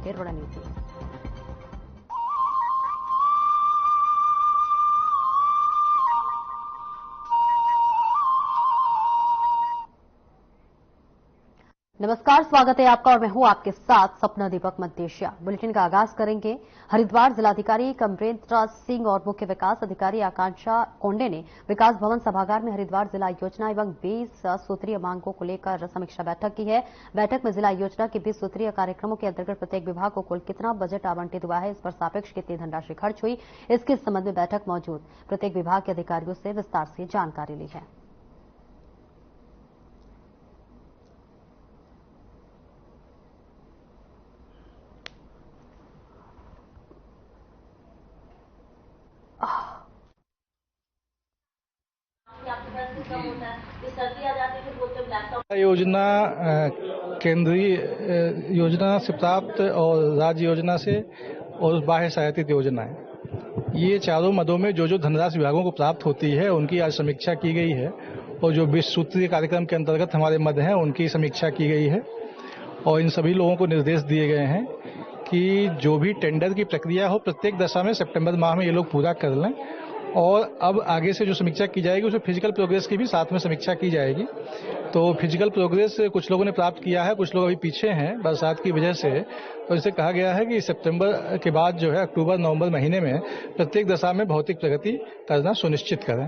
की रणनीति। नमस्कार, स्वागत है आपका और मैं हूं आपके साथ सपना दीपक मदेशिया। बुलेटिन का आगाज करेंगे। हरिद्वार जिलाधिकारी कमरेंद्र सिंह और मुख्य विकास अधिकारी आकांक्षा कोंडे ने विकास भवन सभागार में हरिद्वार जिला योजना एवं 20 सूत्रीय मांगों को लेकर समीक्षा बैठक की है। बैठक में जिला योजना के 20 सूत्रीय कार्यक्रमों के अंतर्गत प्रत्येक विभाग को कुल कितना बजट आवंटित हुआ है, इस पर सापेक्ष कितनी धनराशि खर्च हुई, इसके संबंध में बैठक मौजूद प्रत्येक विभाग के अधिकारियों से विस्तार से जानकारी ली है। योजना केंद्रीय योजना से प्राप्त और राज्य योजना से और बाह्य सहायतित योजना है। ये चारों मदों में जो धनराशि विभागों को प्राप्त होती है उनकी आज समीक्षा की गई है और जो 20 सूत्रीय कार्यक्रम के अंतर्गत हमारे मद हैं उनकी समीक्षा की गई है और इन सभी लोगों को निर्देश दिए गए हैं कि जो भी टेंडर की प्रक्रिया हो प्रत्येक दशा में सितंबर माह में ये लोग पूरा कर लें और अब आगे से जो समीक्षा की जाएगी उसमें फिजिकल प्रोग्रेस की भी साथ में समीक्षा की जाएगी। तो फिजिकल प्रोग्रेस कुछ लोगों ने प्राप्त किया है, कुछ लोग अभी पीछे हैं बरसात की वजह से, तो इसे कहा गया है कि सितंबर के बाद जो है अक्टूबर नवंबर महीने में प्रत्येक दशा में भौतिक प्रगति करना सुनिश्चित करें।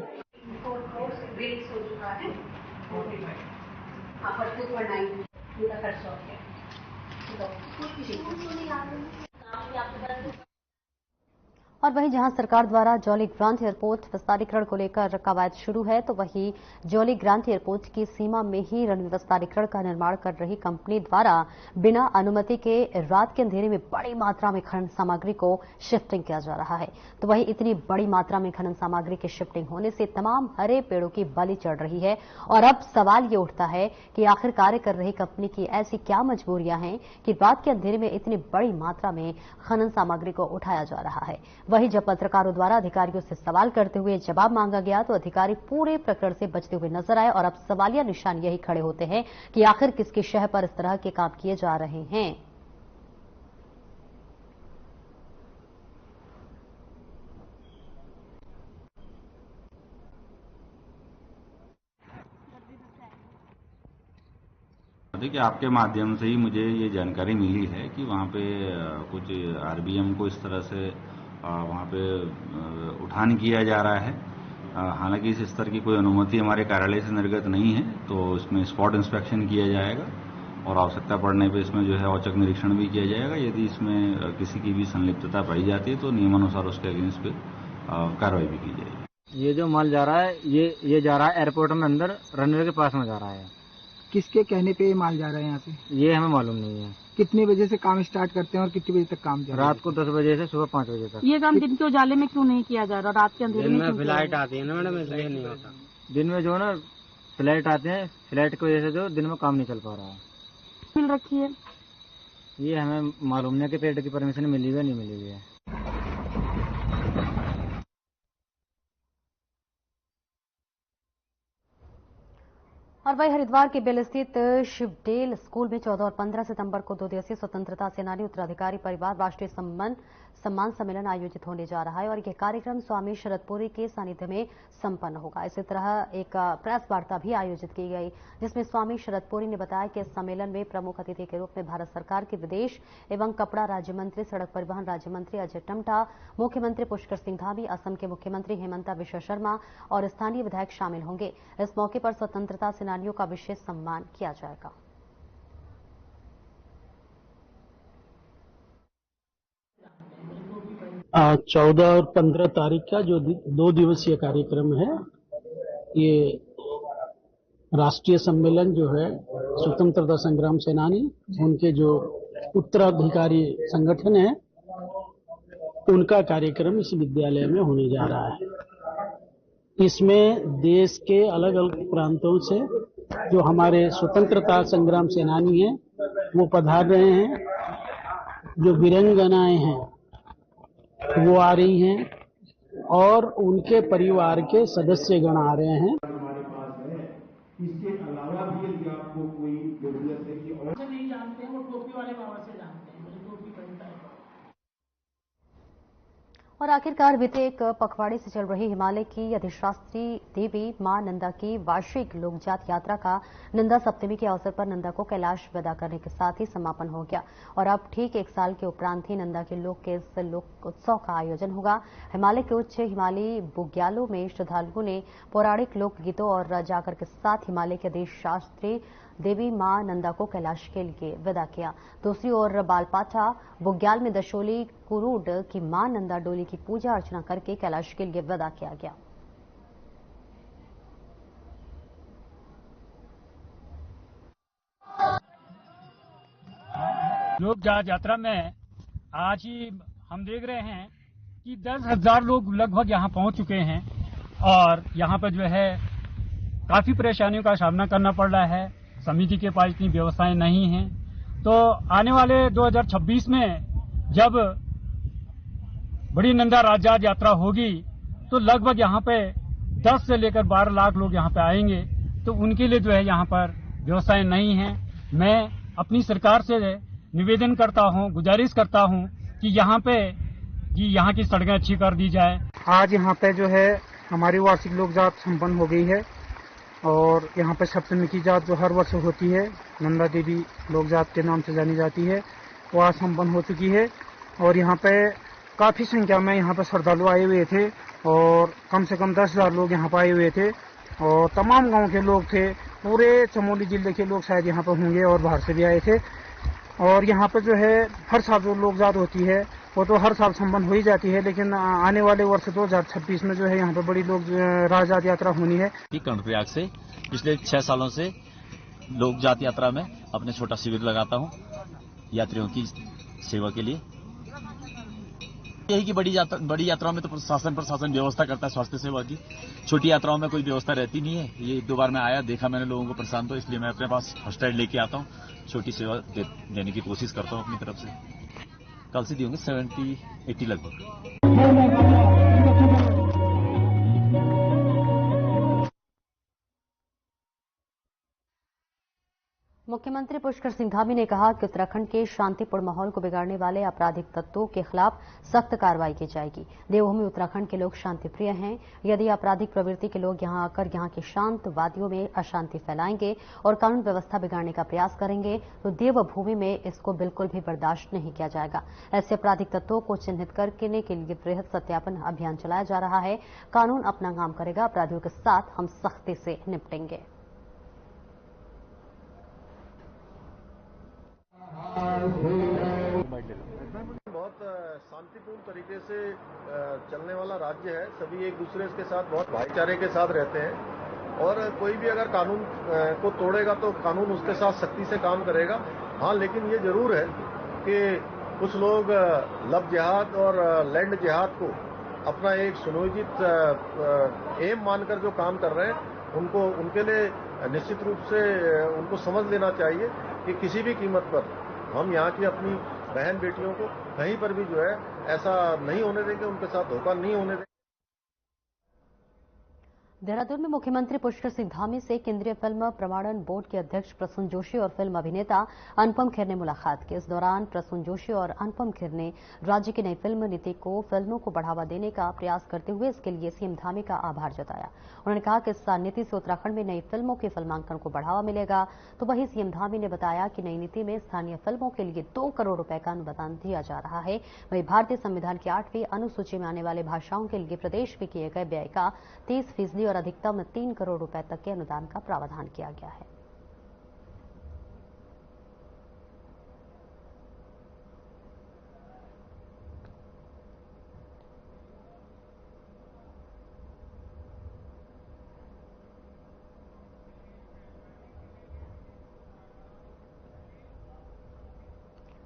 और वहीं जहां सरकार द्वारा जौली ग्रांट एयरपोर्ट विस्तारीकरण को लेकर कवायद शुरू है, तो वहीं जौली ग्रांट एयरपोर्ट की सीमा में ही रनवे विस्तारीकरण का निर्माण कर रही कंपनी द्वारा बिना अनुमति के रात के अंधेरे में बड़ी मात्रा में खनन सामग्री को शिफ्टिंग किया जा रहा है। तो वहीं इतनी बड़ी मात्रा में खनन सामग्री की शिफ्टिंग होने से तमाम हरे पेड़ों की बलि चढ़ रही है और अब सवाल ये उठता है कि आखिर कार्य कर रही कंपनी की ऐसी क्या मजबूरियां हैं कि रात के अंधेरे में इतनी बड़ी मात्रा में खनन सामग्री को उठाया जा रहा है। वहीं जब पत्रकारों द्वारा अधिकारियों से सवाल करते हुए जवाब मांगा गया तो अधिकारी पूरे प्रकरण से बचते हुए नजर आए और अब सवालिया निशान यही खड़े होते हैं कि आखिर किसकी शह पर इस तरह के काम किए जा रहे हैं। देखिए, आपके माध्यम से ही मुझे ये जानकारी मिली है कि वहाँ पे कुछ आरबीएम को इस तरह से वहाँ पे उठान किया जा रहा है। हालांकि इस स्तर की कोई अनुमति हमारे कार्यालय से निर्गत नहीं है, तो इसमें स्पॉट इंस्पेक्शन किया जाएगा और आवश्यकता पड़ने पे इसमें जो है औचक निरीक्षण भी किया जाएगा। यदि इसमें किसी की भी संलिप्तता पाई जाती है तो नियमानुसार उसके अगेंस्ट पे कार्रवाई भी की जाएगी। ये जो माल जा रहा है ये जा रहा है एयरपोर्ट में अंदर रनवे के पास में जा रहा है। किसके कहने पे ये माल जा रहा है यहाँ से? ये हमें मालूम नहीं है। कितने बजे से काम स्टार्ट करते हैं और कितने बजे तक काम चलता है? रात को 10 बजे से सुबह 5 बजे तक। ये काम दिन के उजाले में क्यों नहीं किया जा रहा? रात के अंधेरे में क्यों? फ्लाइट आती है ना मैडम, इसलिए नहीं होता। दिन में जो ना फ्लाइट आते हैं, फ्लाइट की वजह से जो दिन में काम नहीं चल पा रहा है। मिल रखी है ये हमें मालूम नहीं कि पेड़ की परमिशन मिली हुई है नहीं मिली हुई है। और वही हरिद्वार के बेल स्थित शिवडेल स्कूल में 14 और 15 सितंबर को 2 दिवसीय स्वतंत्रता सेनानी उत्तराधिकारी परिवार राष्ट्रीय सम्मान सम्मेलन आयोजित होने जा रहा है और यह कार्यक्रम स्वामी शरदपुरी के सानिध्य में संपन्न होगा। इसी तरह एक प्रेस वार्ता भी आयोजित की गई जिसमें स्वामी शरदपुरी ने बताया कि इस सम्मेलन में प्रमुख अतिथि के रूप में भारत सरकार के विदेश एवं कपड़ा राज्य मंत्री, सड़क परिवहन राज्य मंत्री अजय टमटा, मुख्यमंत्री पुष्कर सिंह धामी, असम के मुख्यमंत्री हेमंता बिश्वा शर्मा और स्थानीय विधायक शामिल होंगे। इस मौके पर स्वतंत्रता सेनानियों का विशेष सम्मान किया जाएगा। आज 14 और 15 तारीख का जो 2 दिवसीय कार्यक्रम है, ये राष्ट्रीय सम्मेलन जो है स्वतंत्रता संग्राम सेनानी उनके जो उत्तराधिकारी संगठन है उनका कार्यक्रम इस विद्यालय में होने जा रहा है। इसमें देश के अलग अलग प्रांतों से जो हमारे स्वतंत्रता संग्राम सेनानी हैं वो पधार रहे हैं, जो वीरांगनाएं हैं वो आ रही हैं और उनके परिवार के सदस्यगण आ रहे हैं। हमारे पास है, इसके अलावा भी यदि आपको कोई जरूरत है कि और नहीं जानते हैं, वो टोपी वाले बाबा से जानते हैं, मुझे टोपी और आखिरकार बीते एक पखवाड़े से चल रही हिमालय की अधिष्ठात्री देवी मां नंदा की वार्षिक लोकजात यात्रा का नंदा सप्तमी के अवसर पर नंदा को कैलाश विदा करने के साथ ही समापन हो गया और अब ठीक एक साल के उपरांत ही नंदा के लोक के इस लोक उत्सव का आयोजन होगा। हिमालय के उच्च हिमालयी बुग्यालों में श्रद्धालुओं ने पौराणिक लोकगीतों और जागर के साथ हिमालय के अधिष्ठात्री देवी मां नंदा को कैलाश के लिए विदा किया। दूसरी ओर बालपाटा बुग्याल में दशोली कुरूड की मां नंदा डोली की पूजा अर्चना करके कैलाश के लिए विदा किया गया। लोक जात यात्रा में आज ही हम देख रहे हैं कि 10,000 लोग लगभग यहां पहुंच चुके हैं और यहां पर जो है काफी परेशानियों का सामना करना पड़ रहा है। समिति के पास इतनी व्यवस्थाएं नहीं हैं, तो आने वाले 2026 में जब बड़ी नंदा राजजात यात्रा होगी तो लगभग यहाँ पे 10 से लेकर 12 लाख लोग यहाँ पे आएंगे, तो उनके लिए जो है यहाँ पर व्यवस्थाएं नहीं हैं। मैं अपनी सरकार से निवेदन करता हूँ, गुजारिश करता हूँ कि यहाँ की सड़कें अच्छी कर दी जाए। आज यहाँ पे जो है हमारी वार्षिक लोकजात संपन्न हो गई है और यहाँ पे सप्तमी की जात जो हर वर्ष होती है, नंदा देवी लोकजात के नाम से जानी जाती है, वो आज संपन्न हो चुकी है। और यहाँ पे काफी संख्या में यहाँ पे श्रद्धालु आए हुए थे और कम से कम 10,000 लोग यहाँ पे आए हुए थे और तमाम गांव के लोग थे, पूरे चमोली जिले के लोग शायद यहाँ पे होंगे और बाहर से भी आए थे। और यहाँ पे जो है हर साल जो लोकजात होती है वो तो हर साल संपन्न हो ही जाती है, लेकिन आने वाले वर्ष 2026 में जो है यहाँ पे बड़ी लोक राजजात यात्रा होनी है। कर्णप्रयाग से पिछले 6 सालों से लोक जात यात्रा में अपने छोटा शिविर लगाता हूँ यात्रियों की सेवा के लिए। यही कि बड़ी यात्राओं में तो प्रशासन व्यवस्था करता है स्वास्थ्य सेवा की, छोटी यात्राओं में कोई व्यवस्था रहती नहीं है। ये 2 बार मैं आया, देखा मैंने लोगों को परेशान, तो इसलिए मैं अपने पास फर्स्ट एड लेके आता हूँ, छोटी सेवा देने की कोशिश करता हूँ अपनी तरफ से। कल से दी होंगे 70-80 लगभग। मुख्यमंत्री पुष्कर सिंह धामी ने कहा कि उत्तराखंड के शांतिपूर्ण माहौल को बिगाड़ने वाले आपराधिक तत्वों के खिलाफ सख्त कार्रवाई की जाएगी। देवभूमि उत्तराखंड के लोग शांति प्रिय हैं। यदि आपराधिक प्रवृत्ति के लोग यहां आकर यहां के शांत वादियों में अशांति फैलाएंगे और कानून व्यवस्था बिगाड़ने का प्रयास करेंगे तो देवभूमि में इसको बिल्कुल भी बर्दाश्त नहीं किया जाएगा। ऐसे आपराधिक तत्वों को चिन्हित करने के लिए वृहद सत्यापन अभियान चलाया जा रहा है। कानून अपना काम करेगा, अपराधियों के साथ हम सख्ती से निपटेंगे। बहुत शांतिपूर्ण तरीके से चलने वाला राज्य है। सभी एक दूसरे के साथ बहुत भाईचारे के साथ रहते हैं और कोई भी अगर कानून को तोड़ेगा तो कानून उसके साथ सख्ती से काम करेगा। हाँ, लेकिन ये जरूर है कि कुछ लोग लव जिहाद और लैंड जिहाद को अपना एक सुनियोजित एम मानकर जो काम कर रहे हैं, उनके लिए निश्चित रूप से उनको समझ लेना चाहिए कि किसी भी कीमत पर हम यहाँ की अपनी बहन बेटियों को कहीं पर भी जो है ऐसा नहीं होने देंगे, उनके साथ धोखा नहीं होने देंगे। देहरादून में मुख्यमंत्री पुष्कर सिंह धामी से केंद्रीय फिल्म प्रमाणन बोर्ड के अध्यक्ष प्रसून जोशी और फिल्म अभिनेता अनुपम खेर ने मुलाकात की। इस दौरान प्रसून जोशी और अनुपम खेर ने राज्य की नई फिल्म नीति को फिल्मों को बढ़ावा देने का प्रयास करते हुए इसके लिए सीएम धामी का आभार जताया। उन्होंने कहा कि इस नीति से उत्तराखंड में नई फिल्मों के फिल्मांकन को बढ़ावा मिलेगा। तो वहीं सीएम धामी ने बताया कि नई नीति में स्थानीय फिल्मों के लिए 2 करोड़ रुपए का अनुदान दिया जा रहा है। वहीं भारतीय संविधान की 8वीं अनुसूची में आने वाले भाषाओं के लिए प्रदेश में किए गए व्यय का 30% और अधिकतम 3 करोड़ रुपए तक के अनुदान का प्रावधान किया गया है।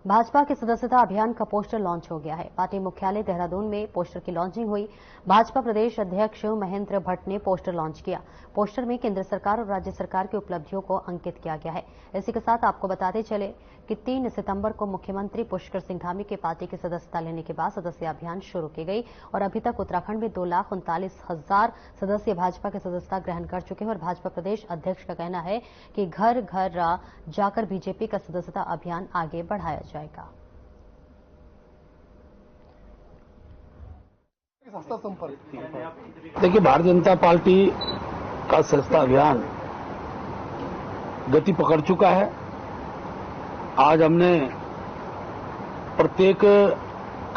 भाजपा के सदस्यता अभियान का पोस्टर लॉन्च हो गया है। पार्टी मुख्यालय देहरादून में पोस्टर की लॉन्चिंग हुई। भाजपा प्रदेश अध्यक्ष महेंद्र भट्ट ने पोस्टर लॉन्च किया। पोस्टर में केंद्र सरकार और राज्य सरकार की उपलब्धियों को अंकित किया गया है। इसी के साथ आपको बताते चले कि 3 सितंबर को मुख्यमंत्री पुष्कर सिंह धामी के पार्टी की सदस्यता लेने के बाद सदस्य अभियान शुरू की गई और अभी तक उत्तराखंड में 2,39,000 सदस्य भाजपा की सदस्यता ग्रहण कर चुके हैं और भाजपा प्रदेश अध्यक्ष का कहना है कि घर घर जाकर बीजेपी का सदस्यता अभियान आगे बढ़ाया जाएगा। देखिए, भारतीय जनता पार्टी का सस्ता अभियान गति पकड़ चुका है। आज हमने प्रत्येक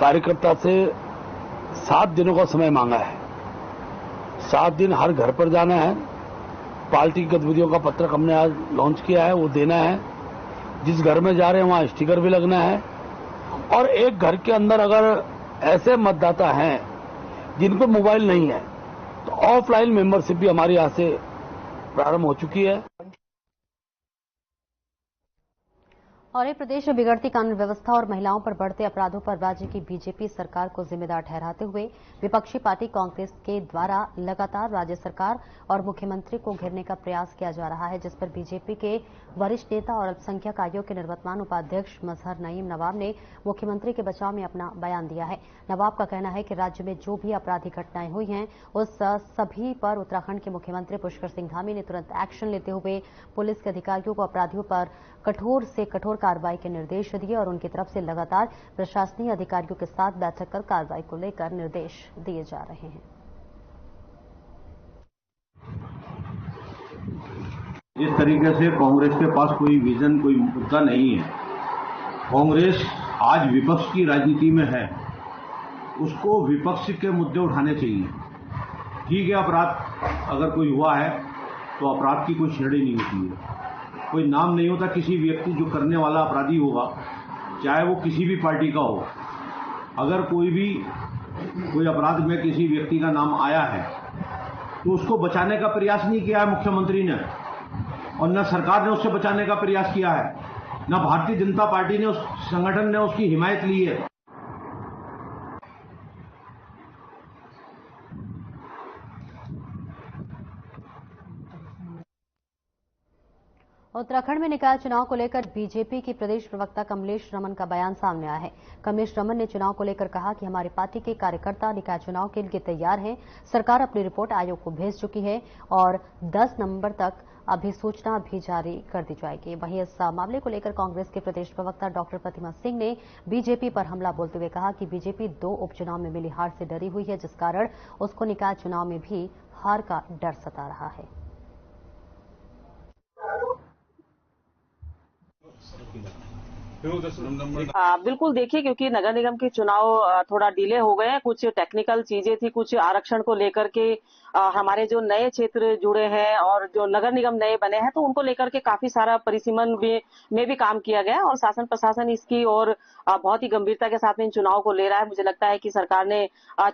कार्यकर्ता से 7 दिनों का समय मांगा है। 7 दिन हर घर पर जाना है। पार्टी की गतिविधियों का पत्रक हमने आज लॉन्च किया है, वो देना है। जिस घर में जा रहे हैं वहां स्टिकर भी लगना है। और एक घर के अंदर अगर ऐसे मतदाता हैं जिन पर मोबाइल नहीं है तो ऑफलाइन मेंबरशिप भी हमारी यहाँ से प्रारंभ हो चुकी है। और ये प्रदेश में बिगड़ती कानून व्यवस्था और महिलाओं पर बढ़ते अपराधों पर राज्य की बीजेपी सरकार को जिम्मेदार ठहराते हुए विपक्षी पार्टी कांग्रेस के द्वारा लगातार राज्य सरकार और मुख्यमंत्री को घेरने का प्रयास किया जा रहा है, जिस पर बीजेपी के वरिष्ठ नेता और अल्पसंख्यक आयोग के निवर्तमान उपाध्यक्ष मजहर नईम नवाब ने मुख्यमंत्री के बचाव में अपना बयान दिया है। नवाब का कहना है कि राज्य में जो भी आपराधिक घटनाएं हुई हैं उस सभी पर उत्तराखंड के मुख्यमंत्री पुष्कर सिंह धामी ने तुरंत एक्शन लेते हुए पुलिस के अधिकारियों को अपराधियों पर कठोर से कठोर कार्रवाई के निर्देश दिए और उनकी तरफ से लगातार प्रशासनिक अधिकारियों के साथ बैठक कर कार्रवाई को लेकर निर्देश दिए जा रहे हैं। इस तरीके से कांग्रेस के पास कोई विजन, कोई मुद्दा नहीं है। कांग्रेस आज विपक्ष की राजनीति में है, उसको विपक्ष के मुद्दे उठाने चाहिए। ठीक है, अपराध अगर कोई हुआ है तो अपराध की कोई श्रेणी नहीं होती है, कोई नाम नहीं होता। किसी व्यक्ति जो करने वाला अपराधी होगा, चाहे वो किसी भी पार्टी का हो, अगर कोई अपराध में किसी व्यक्ति का नाम आया है तो उसको बचाने का प्रयास नहीं किया है मुख्यमंत्री ने, और न सरकार ने उससे बचाने का प्रयास किया है, न भारतीय जनता पार्टी ने, उस संगठन ने उसकी हिमायत ली है। उत्तराखंड में निकाय चुनाव को लेकर बीजेपी की प्रदेश प्रवक्ता कमलेश रमन का बयान सामने आया है। कमलेश रमन ने चुनाव को लेकर कहा कि हमारी पार्टी के कार्यकर्ता निकाय चुनाव के लिए तैयार हैं। सरकार अपनी रिपोर्ट आयोग को भेज चुकी है और 10 नवंबर तक अधिसूचना भी जारी कर दी जाएगी। वहीं इस मामले को लेकर कांग्रेस के प्रदेश प्रवक्ता डॉक्टर प्रतिमा सिंह ने बीजेपी पर हमला बोलते हुए कहा कि बीजेपी 2 उपचुनाव में मिली हार से डरी हुई है, जिस कारण उसको निकाय चुनाव में भी हार का डर सता रहा है। बिल्कुल, देखिए, क्योंकि नगर निगम के चुनाव थोड़ा डिले हो गए हैं। कुछ टेक्निकल चीजें थी, कुछ आरक्षण को लेकर के हमारे जो नए क्षेत्र जुड़े हैं और जो नगर निगम नए बने हैं तो उनको लेकर के काफी सारा परिसीमन में भी काम किया गया और शासन प्रशासन इसकी और बहुत ही गंभीरता के साथ में इन चुनाव को ले रहा है। मुझे लगता है कि सरकार ने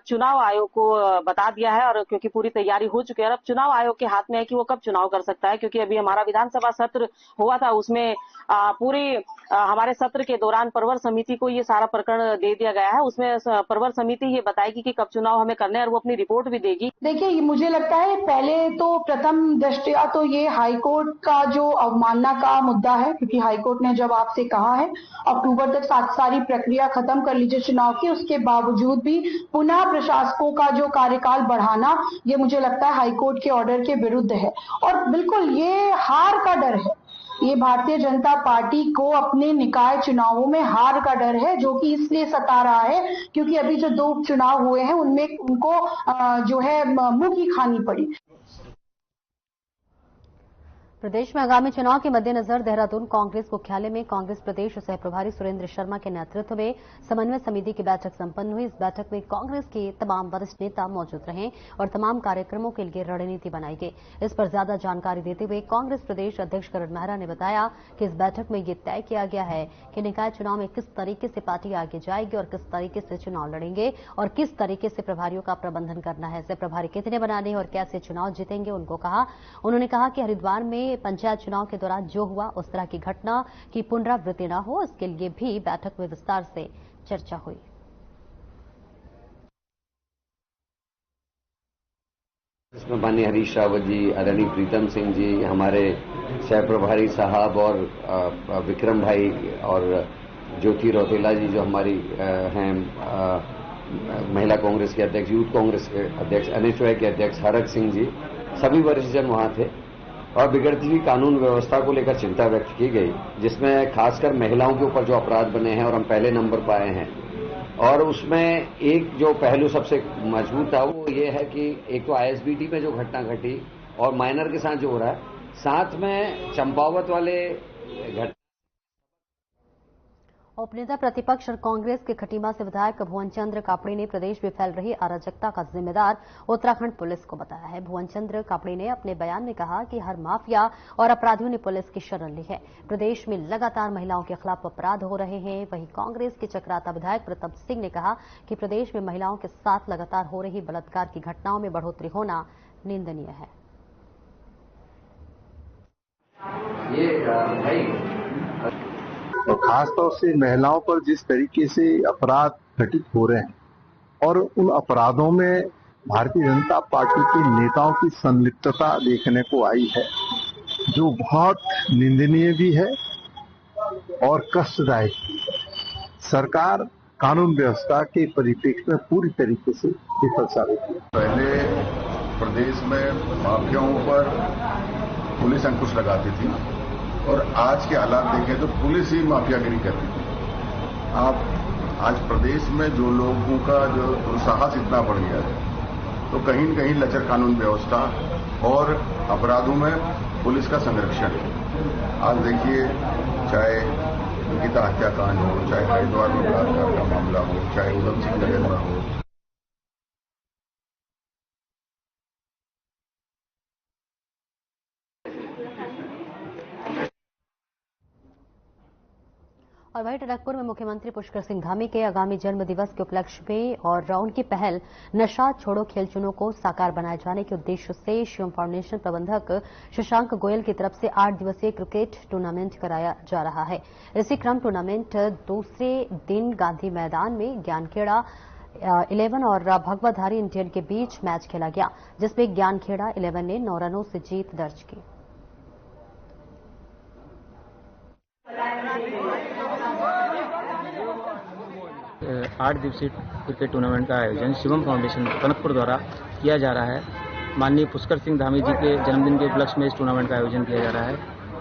चुनाव आयोग को बता दिया है और क्योंकि पूरी तैयारी हो चुकी है, अब चुनाव आयोग के हाथ में है कि वो कब चुनाव कर सकता है, क्योंकि अभी हमारा विधानसभा सत्र हुआ था, उसमें पूरी हमारे सत्र के दौरान प्रवर समिति को ये सारा प्रकरण दे दिया गया है। उसमें प्रवर समिति ये बताएगी कि कब चुनाव हमें करने हैं और वो अपनी रिपोर्ट भी देगी। देखिए, मुझे लगता है पहले तो प्रथम दृष्टया तो ये हाईकोर्ट का जो अवमानना का मुद्दा है, क्योंकि हाईकोर्ट ने जब आपसे कहा है अक्टूबर तक सारी प्रक्रिया खत्म कर लीजिए चुनाव की, उसके बावजूद भी पुनः प्रशासकों का जो कार्यकाल बढ़ाना, ये मुझे लगता है हाईकोर्ट के ऑर्डर के विरुद्ध है और बिल्कुल ये हार का डर है। ये भारतीय जनता पार्टी को अपने निकाय चुनावों में हार का डर है, जो कि इसलिए सता रहा है क्योंकि अभी जो 2 उपचुनाव हुए हैं उनमें उनको जो है मुंह की खानी पड़ी। प्रदेश में आगामी चुनाव के मद्देनजर देहरादून कांग्रेस मुख्यालय में कांग्रेस प्रदेश सह प्रभारी सुरेंद्र शर्मा के नेतृत्व में समन्वय समिति की बैठक संपन्न हुई। इस बैठक में कांग्रेस के तमाम वरिष्ठ नेता मौजूद रहे और तमाम कार्यक्रमों के लिए रणनीति बनाई गई। इस पर ज्यादा जानकारी देते हुए कांग्रेस प्रदेश अध्यक्ष करण मेहरा ने बताया कि इस बैठक में ये तय किया गया है कि निकाय चुनाव में किस तरीके से पार्टी आगे जाएगी और किस तरीके से चुनाव लड़ेंगे और किस तरीके से प्रभारियों का प्रबंधन करना है, प्रभारी कितने बनाने और कैसे चुनाव जीतेंगे उन्होंने कहा कि हरिद्वार में पंचायत चुनाव के दौरान जो हुआ उस तरह की घटना की पुनरावृत्ति न हो, इसके लिए भी बैठक में विस्तार से चर्चा हुई। इसमें माननीय हरीश रावत जी, आदरणीय प्रीतम सिंह जी, हमारे सह प्रभारी साहब और विक्रम भाई और ज्योति रौतेला जी जो हमारी हैं महिला कांग्रेस के अध्यक्ष, यूथ कांग्रेस के अध्यक्ष, एनएचओआई के अध्यक्ष हरक सिंह जी, सभी वरिष्ठ जन वहां थे और बिगड़ती हुई कानून व्यवस्था को लेकर चिंता व्यक्त की गई, जिसमें खासकर महिलाओं के ऊपर जो अपराध बने हैं और हम पहले नंबर पर आए हैं, और उसमें एक जो पहलू सबसे मजबूत था वो ये है कि एक तो आईएसबीटी में जो घटना घटी और माइनर के साथ जो हो रहा है, साथ में चंपावत वाले घटना। उपनेता प्रतिपक्ष और कांग्रेस के खटीमा से विधायक भुवन चंद्र कापड़ी ने प्रदेश में फैल रही अराजकता का जिम्मेदार उत्तराखंड पुलिस को बताया है। भुवन चंद्र कापड़ी ने अपने बयान में कहा कि हर माफिया और अपराधियों ने पुलिस की शरण ली है। प्रदेश में लगातार महिलाओं के खिलाफ अपराध हो रहे हैं। वहीं कांग्रेस के चक्राता विधायक प्रताप सिंह ने कहा कि प्रदेश में महिलाओं के साथ लगातार हो रही बलात्कार की घटनाओं में बढ़ोतरी होना निंदनीय है। और खासतौर से महिलाओं पर जिस तरीके से अपराध घटित हो रहे हैं और उन अपराधों में भारतीय जनता पार्टी के नेताओं की संलिप्तता देखने को आई है, जो बहुत निंदनीय भी है और कष्टदायक भी है। सरकार कानून व्यवस्था के परिप्रेक्ष्य में पूरी तरीके से विफल साबित हुई। पहले प्रदेश में माफियाओं पर पुलिस अंकुश लगाती थी और आज के हालात देखें तो पुलिस ही माफियागिरी कर रही है। आज प्रदेश में जो लोगों का जो दुस्साहस इतना बढ़ गया है, तो कहीं न कहीं लचर कानून व्यवस्था और अपराधों में पुलिस का संरक्षण है। आज देखिए, चाहे निकिता हत्याकांड हो, चाहे हरिद्वार में बलात्कार का मामला हो, चाहे उधम सिंह नगर में हो, और वहीं टनकपुर में मुख्यमंत्री पुष्कर सिंह धामी के आगामी जन्म दिवस के उपलक्ष्य में और उनकी पहल नशा छोड़ो खेल चुनो को साकार बनाए जाने के उद्देश्य से शिवम फाउंडेशन प्रबंधक शशांक गोयल की तरफ से 8 दिवसीय क्रिकेट टूर्नामेंट कराया जा रहा है। इसी क्रम टूर्नामेंट दूसरे दिन गांधी मैदान में ज्ञानखेड़ा 11 और भगवाधारी इंडियन के बीच मैच खेला गया, जिसमें ज्ञानखेड़ा 11 ने 9 रनों से जीत दर्ज की। आठ दिवसीय क्रिकेट टूर्नामेंट का आयोजन शिवम फाउंडेशन टनकपुर द्वारा किया जा रहा है। माननीय पुष्कर सिंह धामी जी के जन्मदिन के उपलक्ष्य में इस टूर्नामेंट का आयोजन किया जा रहा है।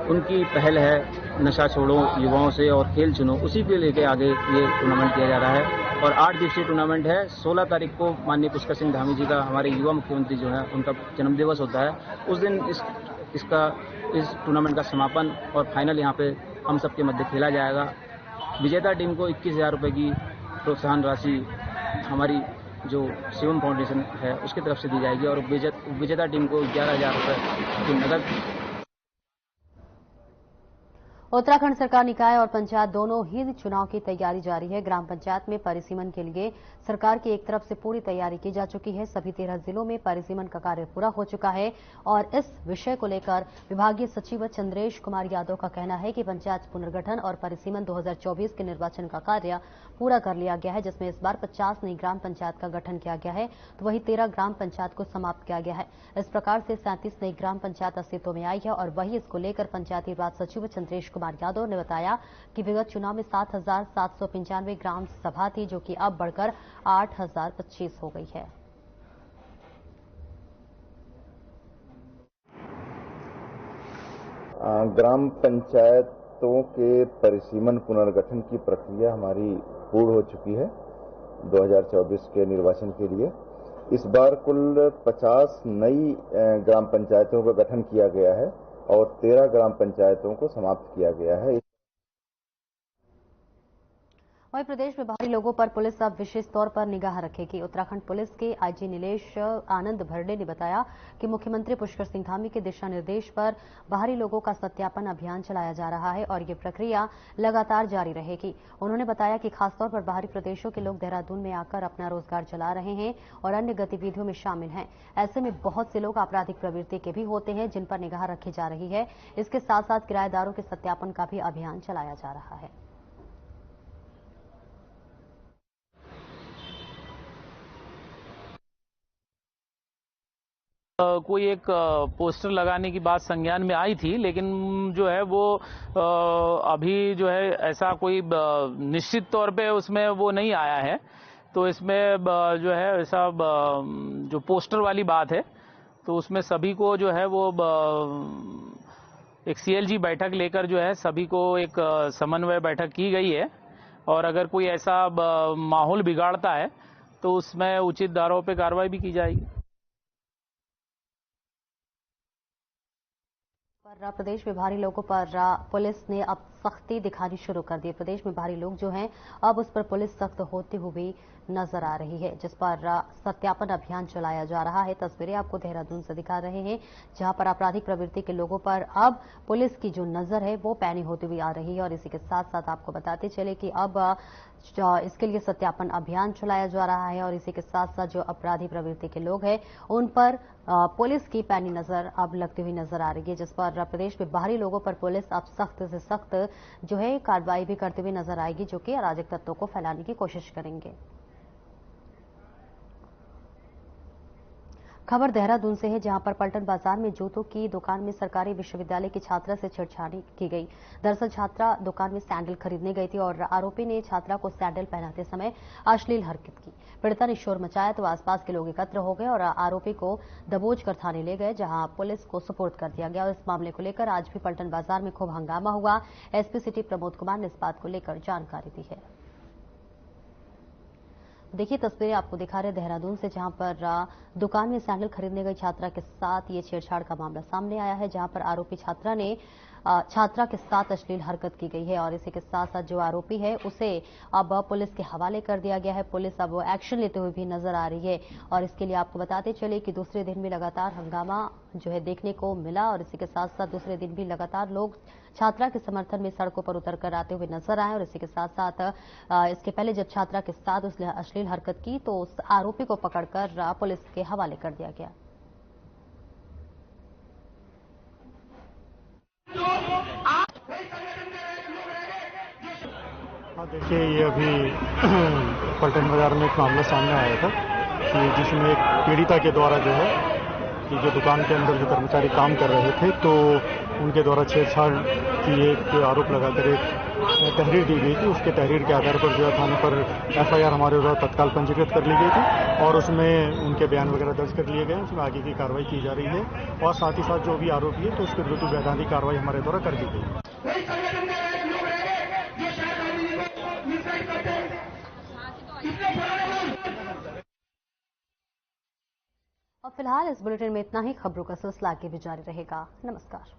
उनकी पहल है नशा छोड़ो युवाओं से और खेल चुनो, उसी के लेके आगे ये टूर्नामेंट किया जा रहा है। और 8 दिवसीय टूर्नामेंट है। 16 तारीख को माननीय पुष्कर सिंह धामी जी का, हमारे युवा मुख्यमंत्री जो है, उनका जन्मदिवस होता है। उस दिन इस टूर्नामेंट का समापन और फाइनल यहाँ पे हम सबके मध्य खेला जाएगा। विजेता टीम को 21,000 रुपये की प्रोत्साहन राशि हमारी जो शिवम फाउंडेशन है उसकी तरफ से दी जाएगी और विजेता टीम को 11,000 रुपये की नकद। उत्तराखंड सरकार निकाय और पंचायत दोनों ही चुनाव की तैयारी जारी है। ग्राम पंचायत में परिसीमन के लिए सरकार की एक तरफ से पूरी तैयारी की जा चुकी है। सभी 13 जिलों में परिसीमन का कार्य पूरा हो चुका है और इस विषय को लेकर विभागीय सचिव चंद्रेश कुमार यादव का कहना है कि पंचायत पुनर्गठन और परिसीमन 2024 के निर्वाचन का कार्य पूरा कर लिया गया है, जिसमें इस बार 50 नई ग्राम पंचायत का गठन किया गया है, तो वहीं 13 ग्राम पंचायत को समाप्त किया गया है। इस प्रकार से 37 नई ग्राम पंचायत अस्तित्व में आई है और वही इसको लेकर पंचायती राज सचिव चंद्रेश कुमार यादव ने बताया कि विगत चुनाव में 7,795 ग्राम सभा थी, जो कि अब बढ़कर 8,025 हो गई है। ग्राम पंचायतों के परिसीमन पुनर्गठन की प्रक्रिया हमारी पूर्ण हो चुकी है 2024 के निर्वाचन के लिए। इस बार कुल 50 नई ग्राम पंचायतों का गठन किया गया है और 13 ग्राम पंचायतों को समाप्त किया गया है। वहीं प्रदेश में बाहरी लोगों पर पुलिस अब विशेष तौर पर निगाह रखेगी। उत्तराखंड पुलिस के आईजी नीलेश आनंद भरडे ने बताया कि मुख्यमंत्री पुष्कर सिंह धामी के दिशा निर्देश पर बाहरी लोगों का सत्यापन अभियान चलाया जा रहा है और ये प्रक्रिया लगातार जारी रहेगी। उन्होंने बताया कि खासतौर पर बाहरी प्रदेशों के लोग देहरादून में आकर अपना रोजगार चला रहे हैं और अन्य गतिविधियों में शामिल हैं। ऐसे में बहुत से लोग आपराधिक प्रवृत्ति के भी होते हैं, जिन पर निगाह रखी जा रही है। इसके साथ साथ किराएदारों के सत्यापन का भी अभियान चलाया जा रहा है। कोई एक पोस्टर लगाने की बात संज्ञान में आई थी, लेकिन जो है वो अभी जो है ऐसा कोई निश्चित तौर पे उसमें वो नहीं आया है। तो इसमें जो है ऐसा जो पोस्टर वाली बात है, तो उसमें सभी को जो है वो एक सीएलजी बैठक लेकर जो है सभी को एक समन्वय बैठक की गई है और अगर कोई ऐसा माहौल बिगाड़ता है तो उसमें उचित धाराओं पे कार्रवाई भी की जाएगी। प्रदेश में बाहरी लोगों पर पुलिस ने अब सख्ती दिखानी शुरू कर दी। प्रदेश में बाहरी लोग जो हैं अब उस पर पुलिस सख्त होती हुई नजर आ रही है, जिस पर सत्यापन अभियान चलाया जा रहा है। तस्वीरें आपको देहरादून से दिखा रहे हैं, जहां पर आपराधिक प्रवृत्ति के लोगों पर अब पुलिस की जो नजर है वो पैनी होती हुई आ रही है। और इसी के साथ साथ आपको बताते चले कि अब इसके लिए सत्यापन अभियान चलाया जा रहा है और इसी के साथ साथ जो अपराधी प्रवृत्ति के लोग हैं उन पर पुलिस की पैनी नजर अब लगती हुई नजर आ रही है, जिस पर प्रदेश में बाहरी लोगों पर पुलिस अब सख्त से सख्त जो है कार्रवाई भी करती हुई नजर आएगी, जो कि अराजक तत्वों को फैलाने की कोशिश करेंगे। खबर देहरादून से है, जहां पर पलटन बाजार में जूतों की दुकान में सरकारी विश्वविद्यालय की छात्रा से छेड़छाड़ी की गई। दरअसल छात्रा दुकान में सैंडल खरीदने गई थी और आरोपी ने छात्रा को सैंडल पहनाते समय अश्लील हरकत की। पीड़िता ने शोर मचाया तो आसपास के लोग एकत्र हो गए और आरोपी को दबोच कर थाने ले गए, जहां पुलिस को सुपुर्द कर दिया गया। और इस मामले को लेकर आज भी पलटन बाजार में खूब हंगामा हुआ। एसपी सिटी प्रमोद कुमार ने इस बात को लेकर जानकारी दी है। देखिए तस्वीरें आपको दिखा रहे देहरादून से, जहां पर दुकान में सैंडल खरीदने गई छात्रा के साथ ये छेड़छाड़ का मामला सामने आया है, जहां पर आरोपी छात्रा के साथ अश्लील हरकत की गई है। और इसी के साथ साथ जो आरोपी है उसे अब पुलिस के हवाले कर दिया गया है। पुलिस अब एक्शन लेते हुए भी नजर आ रही है और इसके लिए आपको बताते चले कि दूसरे दिन भी लगातार हंगामा जो है देखने को मिला और इसी के साथ साथ दूसरे दिन भी लगातार लोग छात्रा के समर्थन में सड़कों पर उतरकर आते हुए नजर आए। और इसी के साथ साथ इसके पहले जब छात्रा के साथ उसने अश्लील हरकत की तो उस आरोपी को पकड़कर पुलिस के हवाले कर दिया गया। देखिए ये अभी पलटन बाजार में एक मामला सामने आया था कि जिसमें एक पीड़िता के द्वारा जो है कि जो दुकान के अंदर जो कर्मचारी काम कर रहे थे तो उनके द्वारा छेड़छाड़ की एक आरोप लगाकर एक तहरीर दी गई थी। उसके तहरीर के आधार पर जो है थाने पर एफआईआर हमारे द्वारा तत्काल पंजीकृत कर ली गई थी और उसमें उनके बयान वगैरह दर्ज कर लिए गए। उसमें आगे की कार्रवाई की जा रही है और साथ ही साथ जो भी आरोपी है तो उसके विरुद्ध वैधानिक कार्रवाई हमारे द्वारा कर दी गई। और फिलहाल इस बुलेटिन में इतना ही। खबरों का सिलसिला आगे भी जारी रहेगा। नमस्कार।